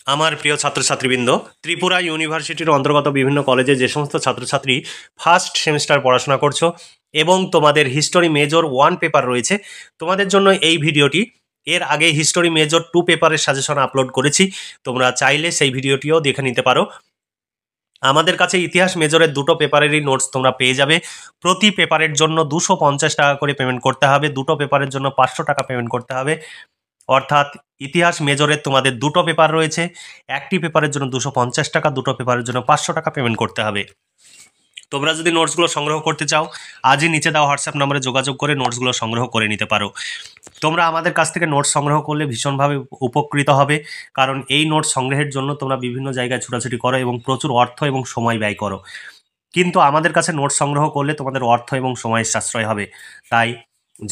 আমার প্রিয় ছাত্রছাত্রীবৃন্দ, ত্রিপুরা ইউনিভার্সিটির অন্তর্গত বিভিন্ন কলেজে যে সমস্ত ছাত্রছাত্রী ফার্স্ট সেমিস্টার পড়াশোনা করছো এবং তোমাদের হিস্টোরি মেজর 1 পেপার রয়েছে, তোমাদের জন্য এই ভিডিওটি। এর আগে হিস্টোরি মেজর 2 পেপারের সাজেশন আপলোড করেছি, তোমরা চাইলে সেই ভিডিওটিও দেখে নিতে পারো। আমাদের কাছে ইতিহাস মেজরের দুটো পেপারেরই নোটস তোমরা পেয়ে যাবে। প্রতি পেপারের জন্য 250 টাকা করে পেমেন্ট করতে হবে, দুটো পেপারের জন্য 500 টাকা পেমেন্ট করতে হবে। অর্থাৎ ইতিহাস মেজরের তোমাদের দুটো পেপার রয়েছে, একটি পেপারের জন্য 250 টাকা, দুটো পেপারের জন্য 500 টাকা পেমেন্ট করতে হবে। তোমরা যদি নোটসগুলো সংগ্রহ করতে চাও, আজই নিচে দেওয়া হোয়াটসঅ্যাপ নম্বরে যোগাযোগ করে নোটসগুলো সংগ্রহ করে নিতে পারো। তোমরা আমাদের কাছ থেকে নোটস সংগ্রহ করলে ভীষণভাবে উপকৃত হবে, কারণ এই নোটস সংগ্রহের জন্য তোমরা বিভিন্ন জায়গায় ছুটাছুটি করো এবং প্রচুর অর্থ এবং সময় ব্যয় করো, কিন্তু আমাদের কাছে নোটস সংগ্রহ করলে তোমাদের অর্থ এবং সময়ের সাশ্রয় হবে। তাই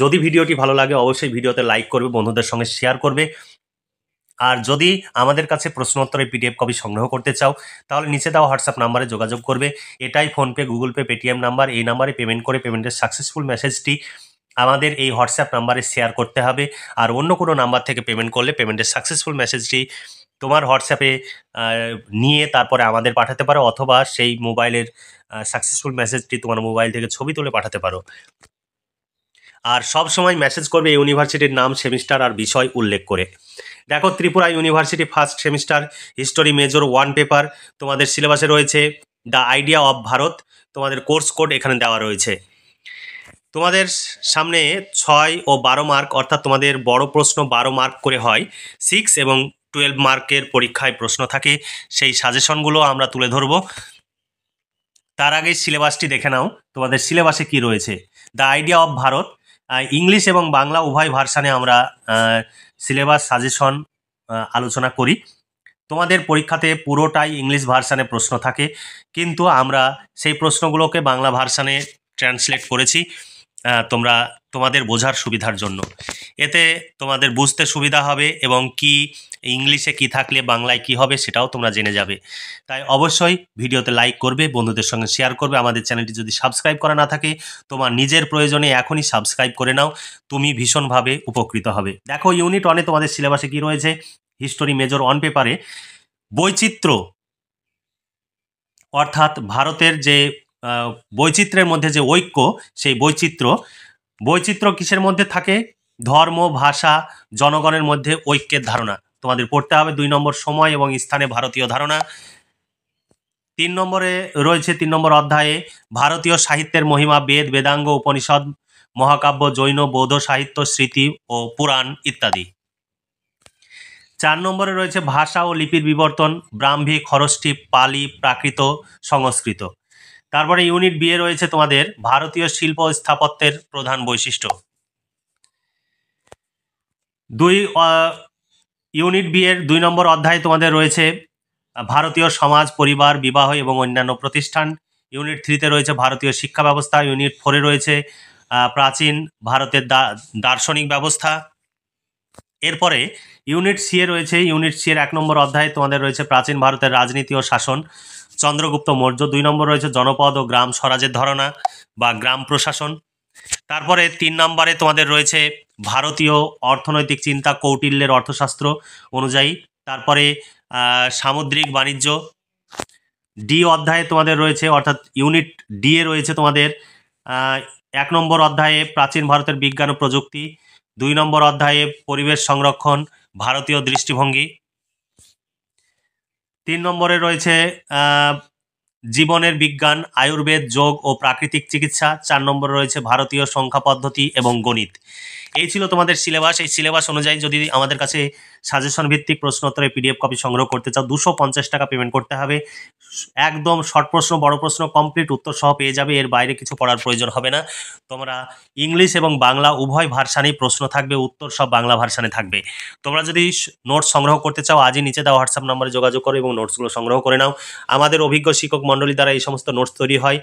যদি ভিডিওটি ভালো লাগে অবশ্যই ভিডিওতে লাইক করবে, বন্ধুদের সঙ্গে শেয়ার করবে। আর যদি আমাদের কাছে প্রশ্নোত্তরের পিডিএফ কপি সংগ্রহ করতে চাও, তাহলে নিচে দেওয়া হোয়াটসঅ্যাপ নাম্বারে যোগাযোগ করবে। এটাই PhonePe, Google pay, Paytm number. এই নাম্বারে পেমেন্ট করে পেমেন্টের সাকসেসফুল মেসেজটি আমাদের এই হোয়াটসঅ্যাপ নাম্বারে শেয়ার করতে হবে। আর অন্য কোনো নাম্বার থেকে পেমেন্ট করলে পেমেন্টের সাকসেসফুল মেসেজটি তোমার হোয়াটসঅ্যাপে নিয়ে তারপরে আমাদের পাঠাতে পারো, অথবা সেই মোবাইলের সাকসেসফুল মেসেজটি তোমার মোবাইল থেকে ছবি তুলে পাঠাতে পারো। আর সব সময় মেসেজ করবে ইউনিভার্সিটির নাম, সেমিস্টার আর বিষয় উল্লেখ করে। দেখো, Tripura university first semester history major 1 paper তোমাদের সিলেবাসে রয়েছে। দ্য আইডিয়া অফ ভারত, তোমাদের কোর্স কোড এখানে দেওয়া রয়েছে। তোমাদের সামনে 6 ও 12 মার্ক, অর্থাৎ তোমাদের বড় প্রশ্ন 12 মার্ক করে হয়। 6 এবং 12 মার্কের পরীক্ষায় প্রশ্ন থাকে, সেই সাজেশনগুলো আমরা তুলে ধরব। তার আগে সিলেবাসটি দেখে নাও, তোমাদের সিলেবাসে কি রয়েছে। The idea of Bharat English এবং বাংলা উভয় ভার্সানে আমরা সিলেবাস সাজেশন আলোচনা করি। তোমাদের পরীক্ষাতে পুরোটাই ইংলিশ ভার্সানে প্রশ্ন থাকে, কিন্তু আমরা সেই প্রশ্নগুলোকে বাংলা ভার্সানে ট্রান্সলেট করেছি তোমাদের বোঝার সুবিধার জন্য। এতে তোমাদের বুঝতে সুবিধা হবে এবং কি ইংলিশে কি থাকলে বাংলায় কি হবে সেটাও তোমরা জেনে যাবে। তাই অবশ্যই ভিডিওতে লাইক করবে, বন্ধুদের সঙ্গে শেয়ার করবে। আমাদের চ্যানেলটি যদি সাবস্ক্রাইব করা না থাকে, তোমার নিজের প্রয়োজনে এখনই সাবস্ক্রাইব করে নাও, তুমি ভীষণভাবে উপকৃত হবে। দেখো, ইউনিট 1-এ তোমাদের সিলেবাসে কি রয়েছে। হিস্টোরি মেজর 1 পেপারে বৈচিত্র্য, অর্থাৎ ভারতের যে বৈচিত্র্যের মধ্যে যে ঐক্য, সেই বৈচিত্র্য কিসের মধ্যে থাকে? ধর্ম, ভাষা, জনগণের মধ্যে ঐক্যের ধারণা তোমাদের পড়তে হবে। 2 নম্বর সময় এবং স্থানে ভারতীয় ধারণা। 3 নম্বরে রয়েছে 3 নম্বর অধ্যায়ে ভারতীয় সাহিত্যের মহিমা, বেদ, বেদাঙ্গ, উপনিষদ, মহাকাব্য, জৈন, বৌদ্ধ সাহিত্য, স্মৃতি ও পুরাণ ইত্যাদি। 4 নম্বরে রয়েছে ভাষা ও লিপির বিবর্তন, ব্রাহ্মী, খরষ্ঠী, পালি, প্রাকৃত, সংস্কৃত। তারপরে ইউনিট বি এ রয়েছে তোমাদের ভারতীয় শিল্প ও স্থাপত্যের প্রধান বৈশিষ্ট্য। ইউনিট বি এর 2 নম্বর অধ্যায়ে তোমাদের রয়েছে ভারতীয় সমাজ, পরিবার, বিবাহ এবং অন্যান্য প্রতিষ্ঠান। ইউনিট 3-তে রয়েছে ভারতীয় শিক্ষা ব্যবস্থা। ইউনিট 4-এ রয়েছে প্রাচীন ভারতের দার্শনিক ব্যবস্থা। এরপরে ইউনিট সি এ রয়েছে, ইউনিট সি এর 1 নম্বর অধ্যায়ে তোমাদের রয়েছে প্রাচীন ভারতের রাজনীতি ও শাসন, চন্দ্রগুপ্ত মৌর্য। 2 নম্বর রয়েছে জনপদ ও গ্রাম স্বরাজের ধারণা বা গ্রাম প্রশাসন। তারপরে 3 নম্বরে তোমাদের রয়েছে ভারতীয় অর্থনৈতিক চিন্তা, কৌটিল্যের অর্থশাস্ত্র অনুযায়ী। তারপরে সামুদ্রিক বাণিজ্য। ডি অধ্যায়ে তোমাদের রয়েছে, অর্থাৎ ইউনিট ডি এ রয়েছে তোমাদের 1 নম্বর অধ্যায়ে প্রাচীন ভারতের বিজ্ঞান ও প্রযুক্তি। 2 নম্বর অধ্যায়ে পরিবেশ সংরক্ষণ, ভারতীয় দৃষ্টিভঙ্গি। 3 নম্বরে রয়েছে জীবনের বিজ্ঞান, আয়ুর্বেদ, যোগ ও প্রাকৃতিক চিকিৎসা। 4 নম্বরে রয়েছে ভারতীয় সংখ্যা পদ্ধতি এবং গণিত। এই ছিল তোমাদের সিলেবাস। এই সিলেবাস অনুযায়ী যদি আমাদের কাছে সাজেশন ভিত্তিক প্রশ্নোত্তরের পিডিএফ কপি সংগ্রহ করতে চাও, 250 টাকা পেমেন্ট করতে হবে। একদম শর্ট প্রশ্ন, বড় প্রশ্ন কমপ্লিট উত্তর সহ পেয়ে যাবে। এর বাইরে কিছু পড়ার প্রয়োজন হবে না। তোমরা ইংলিশ এবং বাংলা উভয় ভার্সানেই প্রশ্ন থাকবে, উত্তর সব বাংলা ভার্সানে থাকবে। তোমরা যদি নোটস সংগ্রহ করতে চাও, আজই নিচে দেওয়া হোয়াটসঅ্যাপ নম্বরে যোগাযোগ করো এবং নোটসগুলো সংগ্রহ করে নাও। আমাদের অভিজ্ঞ শিক্ষক মণ্ডলী দ্বারা এই সমস্ত নোটস তৈরি হয়।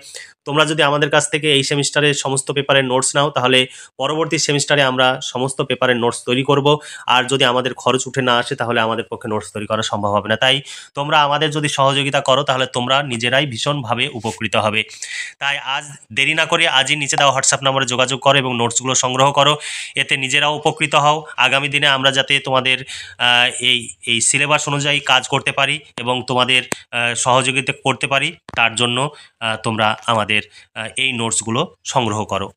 তোমরা যদি আমাদের কাছ থেকে এই সেমিস্টারের সমস্ত পেপারের নোটস নাও, তাহলে পরবর্তী সেমিস্টারে আমরা আমরা সমস্ত পেপারের নোটস তৈরি করব। আর যদি আমাদের খরচ উঠে না আসে তাহলে আমাদের পক্ষে নোটস তৈরি করা সম্ভব হবে না। তাই তোমরা আমাদের যদি সহযোগিতা করো তাহলে তোমরা নিজেরাই ভীষণভাবে উপকৃত হবে। তাই আজ দেরি না করে আজই নিচে দেওয়া হোয়াটসঅ্যাপ নম্বরে যোগাযোগ করো এবং নোটসগুলো সংগ্রহ করো। এতে নিজেরাও উপকৃত হও। আগামী দিনে আমরা যাতে তোমাদের এই এই সিলেবাস অনুযায়ী কাজ করতে পারি এবং তোমাদের সহযোগিতা করতে পারি, তার জন্য তোমরা আমাদের এই নোটসগুলো সংগ্রহ করো।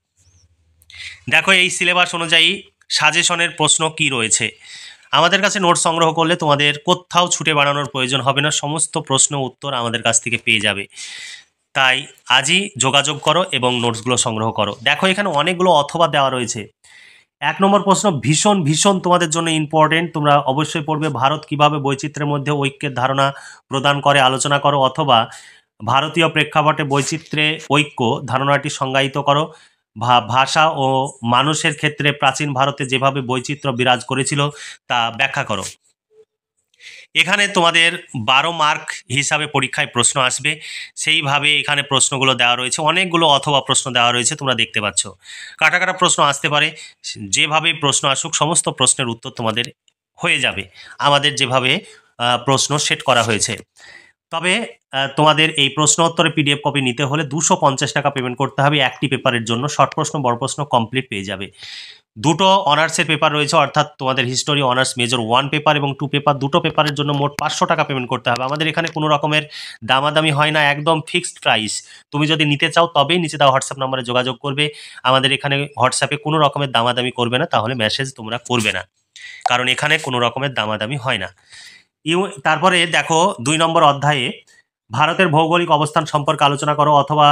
দেখো এই সিলেবাস অনুযায়ী সাজেশনের প্রশ্ন কি রয়েছে। আমাদের কাছে নোটস সংগ্রহ করলে তোমাদের কোথাও ছুটে বাড়ানোর প্রয়োজন হবে না, সমস্ত প্রশ্ন উত্তর আমাদের কাছ থেকে পেয়ে যাবে। তাই আজই যোগাযোগ করো এবং নোটসগুলো সংগ্রহ করো। দেখো এখানে অনেকগুলো অথবা দেওয়া রয়েছে। 1 নম্বর প্রশ্ন ভীষণ ভীষণ তোমাদের জন্য ইম্পর্টেন্ট, তোমরা অবশ্যই পড়বে। ভারত কিভাবে বৈচিত্র্যের মধ্যে ঐক্যের ধারণা প্রদান করে আলোচনা করো, অথবা ভারতীয় প্রেক্ষাপটে বৈচিত্র্যে ঐক্য ধারণাটি সংজ্ঞায়িত করো। ভাষা ও মানুষের ক্ষেত্রে প্রাচীন ভারতে যেভাবে বৈচিত্র্য বিরাজ করেছিল তা ব্যাখ্যা করো। এখানে তোমাদের 12 মার্ক হিসাবে পরীক্ষায় প্রশ্ন আসবে, সেইভাবে এখানে প্রশ্নগুলো দেওয়া রয়েছে। অনেকগুলো অথবা প্রশ্ন দেওয়া রয়েছে, তোমরা দেখতে পাচ্ছ। কাটা কাটা প্রশ্ন আসতে পারে, যেভাবে প্রশ্ন আসুক সমস্ত প্রশ্নের উত্তর তোমাদের হয়ে যাবে আমাদের যেভাবে প্রশ্ন সেট করা হয়েছে। তবে তোমাদের এই প্রশ্ন উত্তরের পিডিএফ কপি নিতে হলে 250 টাকা পেমেন্ট করতে হবে একটি পেপারের জন্য। শর্ট প্রশ্ন বড় প্রশ্ন কমপ্লিট পেয়ে যাবে। দুটো অনার্সের পেপার রয়েছে, অর্থাৎ তোমাদের হিস্টোরি অনার্স মেজর 1 পেপার এবং 2 পেপার, দুটো পেপারের জন্য মোট 500 টাকা পেমেন্ট করতে হবে। আমাদের এখানে কোনো রকমের দামাদামি হয় না, একদম ফিক্সড প্রাইস। তুমি যদি নিতে চাও তবেই নিচে দেওয়া হোয়াটসঅ্যাপ নম্বরে যোগাযোগ করবে। আমাদের এখানে হোয়াটসঅ্যাপে কোনো রকমের দামাদামি করবে না, তাহলে মেসেজ তোমরা করবে না, কারণ এখানে কোনো রকমের দামাদামি হয় না। তারপরে দেখো 2 নম্বর অধ্যায়ে ভারতের ভৌগোলিক অবস্থান সম্পর্কে আলোচনা করো, অথবা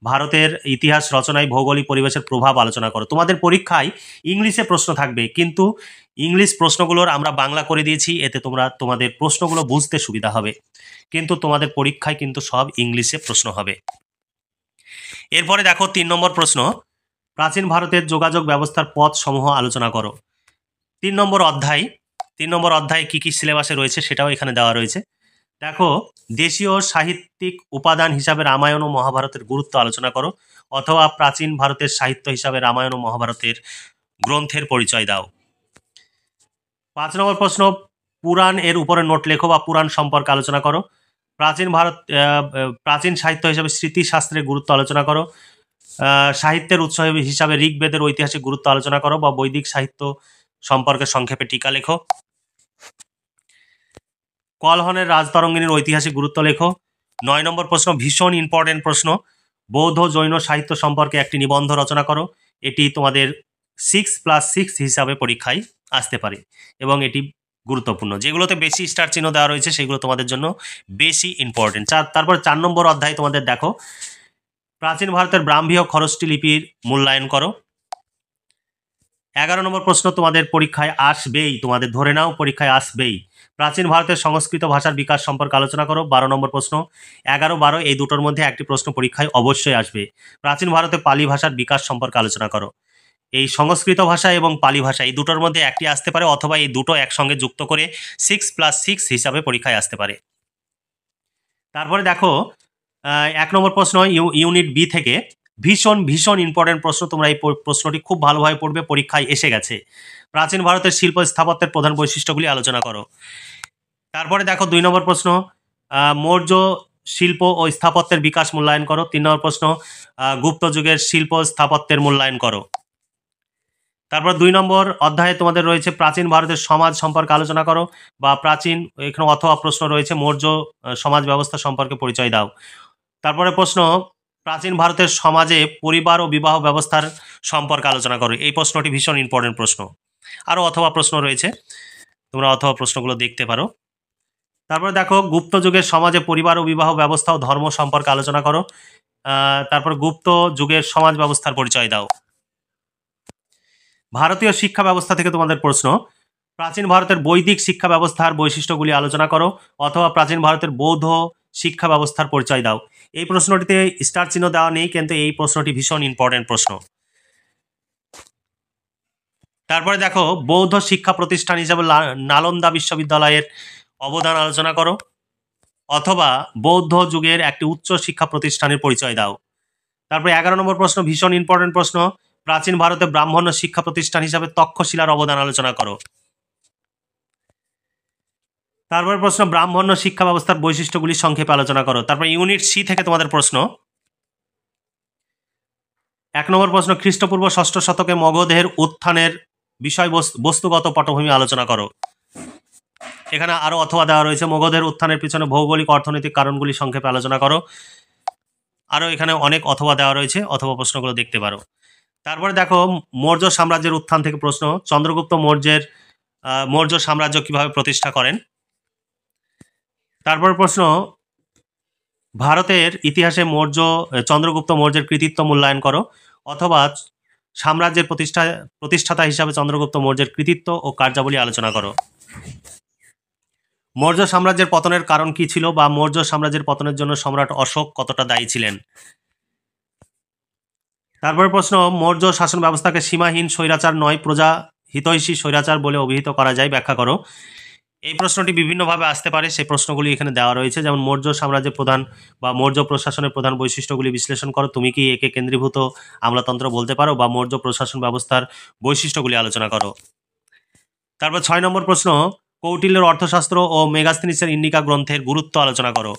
ভারতের ইতিহাস রচনায় ভৌগোলিক পরিবেশের প্রভাব আলোচনা করো। তোমাদের পরীক্ষায় ইংলিশে প্রশ্ন থাকবে, কিন্তু ইংলিশ প্রশ্নগুলোর আমরা বাংলা করে দিয়েছি, এতে তোমাদের প্রশ্নগুলো বুঝতে সুবিধা হবে, কিন্তু তোমাদের পরীক্ষায় কিন্তু সব ইংলিশে প্রশ্ন হবে। এরপরে দেখো 3 নম্বর প্রশ্ন, প্রাচীন ভারতের যোগাযোগ ব্যবস্থার পথ সমূহ আলোচনা করো। 3 নম্বর অধ্যায়ে কি কি সিলেবাসে রয়েছে সেটাও এখানে দেওয়া রয়েছে। দেখো দেশীয় সাহিত্যিক উপাদান হিসাবে রামায়ণ ও মহাভারতের গুরুত্ব আলোচনা করো, অথবা প্রাচীন ভারতের সাহিত্য হিসাবে রামায়ণ ও মহাভারতের গ্রন্থের পরিচয় দাও। 5 নম্বর প্রশ্ন, পুরাণ এর উপরে নোট লেখো বা পুরাণ সম্পর্কে আলোচনা করো। প্রাচীন সাহিত্য হিসাবে স্মৃতিশাস্ত্রের গুরুত্ব আলোচনা করো। সাহিত্যের উৎস হিসাবে ঋগ্বেদের ঐতিহাসিক গুরুত্ব আলোচনা করো, বা বৈদিক সাহিত্য সম্পর্কে সংক্ষেপে টিকা লেখো। কলহনের রাজতরঙ্গিনীর ঐতিহাসিক গুরুত্ব লেখো। 9 নম্বর প্রশ্ন ভীষণ ইম্পর্টেন্ট প্রশ্ন, বৌদ্ধ জৈন সাহিত্য সম্পর্কে একটি নিবন্ধ রচনা করো। এটি তোমাদের 6+6 হিসাবে পরীক্ষায় আসতে পারে এবং এটি গুরুত্বপূর্ণ। যেগুলোতে বেশি স্টার চিহ্ন দেওয়া রয়েছে সেগুলো তোমাদের জন্য বেশি ইম্পর্টেন্ট। তারপর 4 নম্বর অধ্যায় তোমাদের দেখো প্রাচীন ভারতের ব্রাহ্মী ও খরষ্টি লিপির মূল্যায়ন করো। 11 নম্বর প্রশ্ন তোমাদের পরীক্ষায় আসবেই, তোমাদের ধরে নাও পরীক্ষায় আসবেই, প্রাচীন ভারতের সংস্কৃত ভাষার বিকাশ সম্পর্কে আলোচনা করো। 12 নম্বর প্রশ্ন, 11-12 এই দুটোর মধ্যে একটি প্রশ্ন পরীক্ষায় অবশ্যই আসবে। প্রাচীন ভারতে পালি ভাষার বিকাশ সম্পর্কে আলোচনা করো। এই সংস্কৃত ভাষা এবং পালি ভাষা এই দুটোর মধ্যে একটি আসতে পারে, অথবা এই দুটো একসঙ্গে যুক্ত করে 6+6 হিসাবে পরীক্ষায় আসতে পারে। তারপরে দেখো 1 নম্বর প্রশ্ন ইউনিট বি থেকে ভীষণ ভীষণ ইম্পর্টেন্ট প্রশ্ন, তোমরা এই প্রশ্নটি খুব ভালোভাবে পড়বে, পরীক্ষায় এসে গেছে। প্রাচীন ভারতের শিল্প স্থাপত্যের প্রধান বৈশিষ্ট্যগুলি আলোচনা করো। তারপরে দেখো 2 নম্বর প্রশ্ন মৌর্য শিল্প ও স্থাপত্যের বিকাশ মূল্যায়ন করো। 3 নম্বর প্রশ্ন গুপ্ত যুগের শিল্প স্থাপত্যের মূল্যায়ন করো। তারপর 2 নম্বর অধ্যায়ে তোমাদের রয়েছে প্রাচীন ভারতের সমাজ সম্পর্কে আলোচনা করো, বা প্রাচীন এখানে অথবা প্রশ্ন রয়েছে মৌর্য সমাজ ব্যবস্থা সম্পর্কে পরিচয় দাও। তারপরে প্রশ্ন প্রাচীন ভারতের সমাজে পরিবার ও বিবাহ ব্যবস্থার সম্পর্কে আলোচনা করো। এই প্রশ্নটি ভীষণ ইম্পর্টেন্ট প্রশ্ন। আরও অথবা প্রশ্ন রয়েছে, তোমরা অথবা প্রশ্নগুলো দেখতে পারো। তারপরে দেখো গুপ্ত যুগের সমাজে পরিবার ও বিবাহ ব্যবস্থা ও ধর্ম সম্পর্কে আলোচনা করো। তারপর গুপ্ত যুগের সমাজ ব্যবস্থার পরিচয় দাও। ভারতীয় শিক্ষা ব্যবস্থা থেকে তোমাদের প্রশ্ন প্রাচীন ভারতের বৈদিক শিক্ষা ব্যবস্থার বৈশিষ্ট্যগুলি আলোচনা করো, অথবা প্রাচীন ভারতের বৌদ্ধ শিক্ষা ব্যবস্থার পরিচয় দাও। এই প্রশ্নটিতে স্টার চিহ্ন দেওয়া নেই, কিন্তু এই প্রশ্নটি ভীষণ ইম্পর্টেন্ট প্রশ্ন। তারপরে দেখো বৌদ্ধ শিক্ষা প্রতিষ্ঠান হিসাবে নালন্দা বিশ্ববিদ্যালয়ের অবদান আলোচনা করো, অথবা বৌদ্ধ যুগের একটি উচ্চ শিক্ষা প্রতিষ্ঠানের পরিচয় দাও। তারপরে 11 নম্বর প্রশ্ন ভীষণ ইম্পর্টেন্ট প্রশ্ন, প্রাচীন ভারতে ব্রাহ্মণ্য শিক্ষা প্রতিষ্ঠান হিসাবে তক্ষশিলার অবদান আলোচনা করো। তারপর প্রশ্ন, ব্রাহ্মণ্য শিক্ষা ব্যবস্থার বৈশিষ্ট্যগুলি সংক্ষেপে আলোচনা করো। তারপর ইউনিট সি থেকে তোমাদের প্রশ্ন। 1 নম্বর প্রশ্ন, খ্রিস্টপূর্ব 6ষ্ঠ শতকে মগধের উত্থানের বিষয় বস্তুগত পটভূমি আলোচনা করো। এখানে আরো অথবা দেওয়া রয়েছে, মগধের উত্থানের পিছনে ভৌগোলিক অর্থনৈতিক কারণগুলি সংক্ষেপে আলোচনা করো। আরো এখানে অনেক অথবা দেওয়া রয়েছে, অথবা প্রশ্নগুলো দেখতে পারো। তারপরে দেখো, মৌর্য সাম্রাজ্যের উত্থান থেকে প্রশ্ন, চন্দ্রগুপ্ত মৌর্য সাম্রাজ্য কিভাবে প্রতিষ্ঠা করেন। তারপর প্রশ্ন, ভারতের ইতিহাসে চন্দ্রগুপ্ত মৌর্যের কৃতিত্ব মূল্যায়ন করো, অথবা সাম্রাজ্যের প্রতিষ্ঠাতা হিসাবে চন্দ্রগুপ্ত মৌর্যের কৃতিত্ব ও কার্যাবলী আলোচনা করো। মৌর্য সাম্রাজ্যের পতনের কারণ কি ছিল, বা মৌর্য সাম্রাজ্যের পতনের জন্য সম্রাট অশোক কতটা দায়ী ছিলেন। তারপরে প্রশ্ন, মৌর্য শাসন ব্যবস্থাকে সীমাহীন স্বৈরাচার নয়, প্রজা হিতৈষী স্বৈরাচার বলে অভিহিত করা যায়, ব্যাখ্যা করো। এই প্রশ্নটি বিভিন্নভাবে আসতে পারে, সেই প্রশ্নগুলি এখানে দেওয়া রয়েছে। যেমন মৌর্য সাম্রাজ্যের প্রধান বা মৌর্য প্রশাসনের প্রধান বৈশিষ্ট্যগুলি বিশ্লেষণ করো। তুমি কি একে কেন্দ্রীভূত আমলাতন্ত্র বলতে পারো, বা মৌর্য প্রশাসন ব্যবস্থার বৈশিষ্ট্যগুলি আলোচনা করো। তারপর 6 নম্বর প্রশ্ন, কৌটিল্যের অর্থশাস্ত্র ও মেগাস্থিনিসের ইন্ডিকা গ্রন্থের গুরুত্ব আলোচনা করো।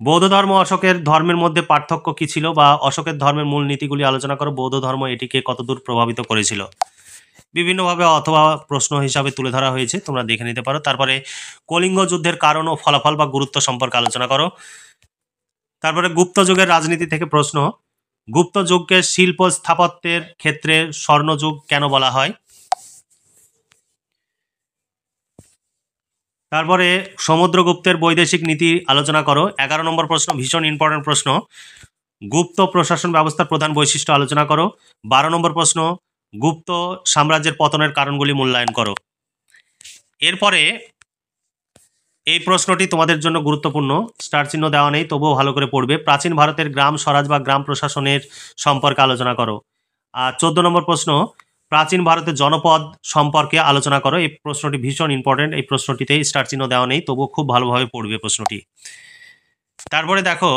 বৌদ্ধ ধর্ম অশোকের ধর্মের মধ্যে পার্থক্য কি ছিল, বা অশোকের ধর্মের মূল নীতিগুলি আলোচনা করো। বৌদ্ধ ধর্ম এটিকে কতদূর প্রভাবিত করেছিল। বিভিন্নভাবে অথবা প্রশ্ন হিসাবে তুলে ধরা হয়েছে, তোমরা দেখে নিতে পারো। তারপরে কলিঙ্গ যুদ্ধের কারণ ও ফলাফল বা গুরুত্ব সম্পর্কে আলোচনা করো। তারপরে গুপ্ত যুগের রাজনীতি থেকে প্রশ্ন, গুপ্ত যুগকে শিল্প স্থাপত্যের ক্ষেত্রে স্বর্ণযুগ কেন বলা হয়। তারপরে সমুদ্রগুপ্তের বৈদেশিক নীতি আলোচনা করো। 11 নম্বর প্রশ্ন, ভীষণ ইম্পর্টেন্ট প্রশ্ন, গুপ্ত প্রশাসন ব্যবস্থার প্রধান বৈশিষ্ট্য আলোচনা করো। 12 নম্বর প্রশ্ন, গুপ্ত সাম্রাজ্যের পতনের কারণগুলি মূল্যায়ন করো। এরপরে এই প্রশ্নটি তোমাদের জন্য গুরুত্বপূর্ণ, স্টার চিহ্ন দেওয়া নেই, তবুও ভালো করে পড়বে। প্রাচীন ভারতের গ্রাম স্বরাজ বা গ্রাম প্রশাসনের সম্পর্কে আলোচনা করো। আর 14 নম্বর প্রশ্ন, প্রাচীন ভারতের জনপদ সম্পর্কে আলোচনা করো। এই প্রশ্নটি ভীষণ ইম্পর্টেন্ট, এই প্রশ্নটিতে স্টার চিহ্ন দেওয়া নেই, তবুও খুব ভালোভাবে পড়বে প্রশ্নটি। তারপরে দেখো,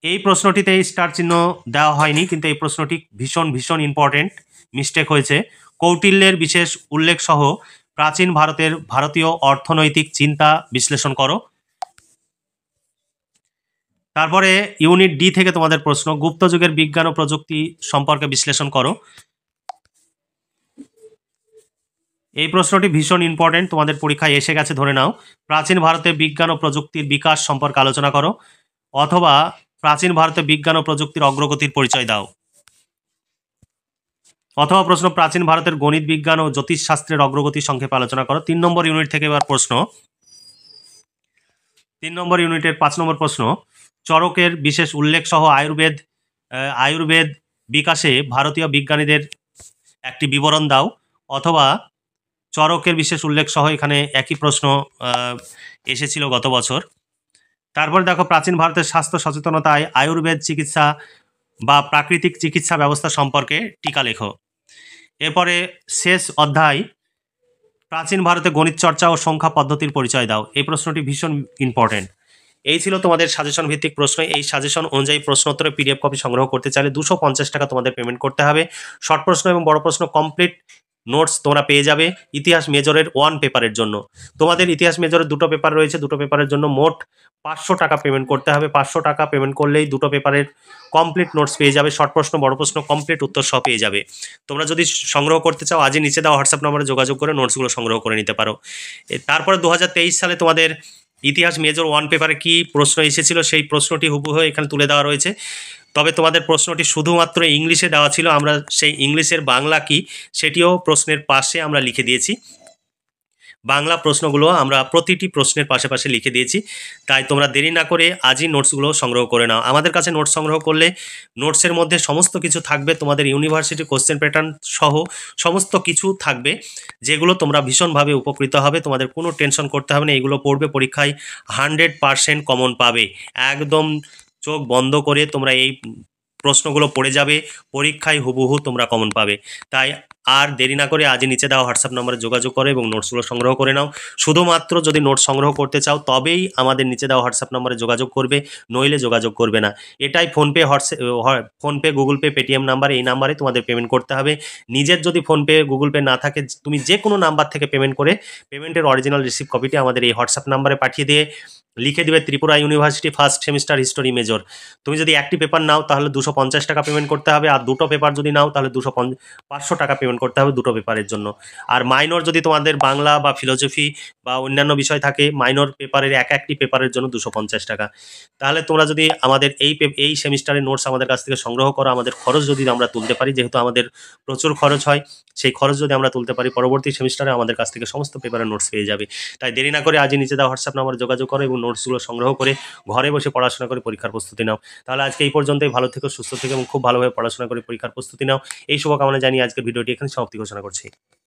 এই প্রশ্নটিতে স্টার চিহ্ন দেওয়া হয়নি, কিন্তু এই প্রশ্নটি ভীষণ ভীষণ ইম্পর্টেন্ট, মিস্টেক হয়েছে। কৌটিল্যের বিশেষ উল্লেখ সহ প্রাচীন ভারতের ভারতীয় অর্থনৈতিক চিন্তা বিশ্লেষণ করো। তারপরে ইউনিট ডি থেকে তোমাদের প্রশ্ন, গুপ্ত যুগের বিজ্ঞান ও প্রযুক্তি সম্পর্কে বিশ্লেষণ করো। এই প্রশ্নটি ভীষণ ইম্পর্টেন্ট, তোমাদের পরীক্ষায় এসে গেছে ধরে নাও। প্রাচীন ভারতে বিজ্ঞান ও প্রযুক্তির বিকাশ সম্পর্কে আলোচনা করো, অথবা প্রাচীন ভারতে বিজ্ঞান ও প্রযুক্তির অগ্রগতির পরিচয় দাও। অথবা প্রশ্ন, প্রাচীন ভারতের গণিত বিজ্ঞান ও জ্যোতিষশাস্ত্রের অগ্রগতি সংক্ষেপে আলোচনা করো। 3 নম্বর ইউনিট থেকে এবার প্রশ্ন, 3 নম্বর ইউনিটের 5 নম্বর প্রশ্ন, চরকের বিশেষ উল্লেখ সহ আয়ুর্বেদ বিকাশে ভারতীয় বিজ্ঞানীদের একটি বিবরণ দাও। অথবা চরকের বিশেষ উল্লেখ সহ, এখানে একই প্রশ্ন এসেছিল গত বছর। তারপর দেখো, প্রাচীন ভারতের স্বাস্থ্য সচেতনতায় আয়ুর্বেদ চিকিৎসা বা প্রাকৃতিক চিকিৎসা ব্যবস্থা সম্পর্কে টিকা লেখো। এরপরে শেষ অধ্যায়, প্রাচীন ভারতে গণিত চর্চা ও সংখ্যা পদ্ধতির পরিচয় দাও। এই প্রশ্নটি ভীষণ ইম্পর্টেন্ট। এই ছিল তোমাদের সাজেশন ভিত্তিক প্রশ্ন। এই সাজেশন অনুযায়ী প্রশ্নোত্তরের পিডিএফ কপি সংগ্রহ করতে চাইলে 250 টাকা তোমাদের পেমেন্ট করতে হবে। শর্ট প্রশ্ন এবং বড় প্রশ্ন কমপ্লিট নোটস তোমরা পেয়ে যাবে ইতিহাস মেজরের 1 পেপারের জন্য। তোমাদের ইতিহাস মেজরের 2টো পেপার রয়েছে, 2টো পেপারের জন্য মোট 500 টাকা পেমেন্ট করতে হবে। 500 টাকা পেমেন্ট করলেই 2টো পেপারের কমপ্লিট নোটস পেয়ে যাবে, শর্ট প্রশ্ন বড় প্রশ্ন কমপ্লিট উত্তর সহ পেয়ে যাবে। তোমরা যদি সংগ্রহ করতে চাও, আজই নিচে দেওয়া হোয়াটসঅ্যাপ নম্বরে যোগাযোগ করে নোটসগুলো সংগ্রহ করে নিতে পারো। তারপরে 2023 সালে তোমাদের ইতিহাস মেজর 1 পেপারে কি প্রশ্ন এসেছিল, সেই প্রশ্নটি হুবহু এখানে তুলে দেওয়া রয়েছে। তবে তোমাদের প্রশ্নটি শুধুমাত্র ইংলিশে দেওয়া ছিল, আমরা সেই ইংলিশের বাংলা কি সেটিও প্রশ্নের পাশে আমরা লিখে দিয়েছি। বাংলা প্রশ্নগুলো আমরা প্রতিটি প্রশ্নের পাশে পাশে লিখে দিয়েছি। তাই তোমরা দেরি না করে আজই নোটসগুলো সংগ্রহ করে নাও। আমাদের কাছে নোটস সংগ্রহ করলে নোটসের মধ্যে সমস্ত কিছু থাকবে, তোমাদের ইউনিভার্সিটি কোশ্চেন প্যাটার্ন সহ সমস্ত কিছু থাকবে, যেগুলো তোমরা ভীষণভাবে উপকৃত হবে। তোমাদের কোনো টেনশন করতে হবে না, এগুলো পড়বে, পরীক্ষায় 100% কমন পাবে। একদম চোখ বন্ধ করে তোমরা এই প্রশ্নগুলো পড়ে যাবে, পরীক্ষায় হুবহু তোমরা কমন পাবে। তাই আর দেরি না করে আজই নিচে দেওয়া হোয়াটসঅ্যাপ নম্বরে যোগাযোগ করো এবং নোটসগুলো সংগ্রহ করে নাও। শুধুমাত্র যদি নোট সংগ্রহ করতে চাও তবেই আমাদের নিচে দেওয়া হোয়াটসঅ্যাপ নম্বরে যোগাযোগ করবে, নইলে যোগাযোগ করবে না। এটাই PhonePe, PhonePe, Google pay, Paytm number, এই নাম্বারে তোমাদের পেমেন্ট করতে হবে। নিজের যদি ফোনপে, গুগল পে না থাকে, তুমি যে কোনো নাম্বার থেকে পেমেন্ট করে পেমেন্টের অরিজিনাল রিসিপ্ট কপিটি আমাদের এই হোয়াটসঅ্যাপ নাম্বারে পাঠিয়ে দিয়ে লিখে দিবে Tripura university first semester history major. তুমি যদি একটি পেপার নাও তাহলে 250 টাকা পেমেন্ট করতে হবে, আর দুটো পেপার যদি নাও তাহলে 500 টাকা পেমেন্ট করতে হবে দুটো পেপারের জন্য। আর মাইনর যদি তোমাদের বাংলা বা ফিলোসফি বা অন্যান্য বিষয় থাকে, মাইনর পেপারের একটি পেপারের জন্য 250 টাকা। তাহলে তোমরা যদি আমাদের এই সেমিস্টারের নোটস আমাদের কাছ থেকে সংগ্রহ করো, আমাদের খরচ যদি আমরা তুলতে পারি, যেহেতু আমাদের প্রচুর খরচ হয়, সেই খরচ যদি আমরা তুলতে পারি, পরবর্তী সেমিস্টারে আমাদের কাছ থেকে সমস্ত পেপারের নোটস পেয়ে যাবে। তাই দেরি না করে আজই নিচে দেওয়া হোয়াটসঅ্যাপ নাম্বারে যোগাযোগ করো এবং নোটসগুলো সংগ্রহ করে ঘরে বসে পড়াশোনা করে পরীক্ষার প্রস্তুতি নাও। তাহলে আজকে এই পর্যন্তই। ভালো থেকো, সুস্থ থেকো এবং খুব ভালোভাবে পড়াশোনা করে পরীক্ষার প্রস্তুতি নাও। এই শুভকামনা জানিয়ে আজকের ভিডিওটি এখানে সমাপ্তি ঘোষণা করছি।